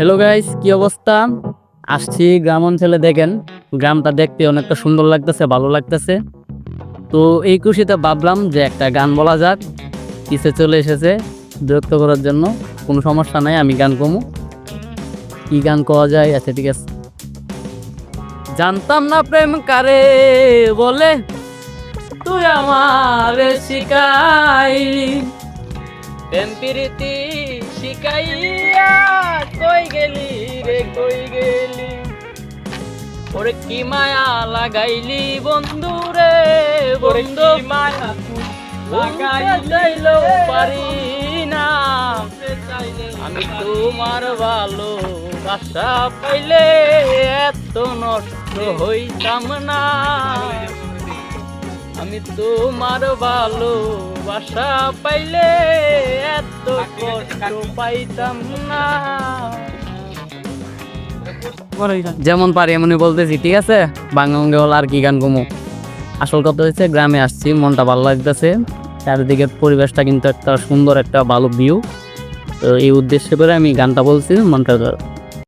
Hello guys, কি অবস্থা? আসছি গ্রাম অঞ্চলে। দেখেন গ্রামটা দেখতে অনেকটা সুন্দর লাগতেছে, ভালো লাগতেছে। তো এই খুশিতে ভাবলাম যে একটা গান বলা যাক। কিসে চলে এসেছে বিরক্ত করার জন্য। কোনো সমস্যা নাই, আমি গান কমু। কি গান কওয়া যায়? আচ্ছা ঠিক আছে। জানতাম না প্রেম কারে বলে, তুই আমারে শিখাইলি। প্রেম প্রীতি শিখাইয়া কই গেলি রে, কই গেলি? ওরে কি মায়া লাগাইলি বন্ধু রে, বন্ধু মায়া লাগাইলো পারি না। আমি তোমার ভালো বাসা পাইলে এত নষ্ট হইতাম না। আমি তোমার ভালো বাসা পাইলে এত কষ্ট পাইতাম না। যেমন পারি এমনই বলতেছি, ঠিক আছে? বাংলা হল আর কি গান কমু। আসল কথা হচ্ছে গ্রামে আসছি, মনটা ভালো লাগতেছে। চারিদিকের পরিবেশটা কিন্তু একটা সুন্দর, একটা ভালো ভিউ। তো এই উদ্দেশ্য করে আমি গানটা বলছি, মনটা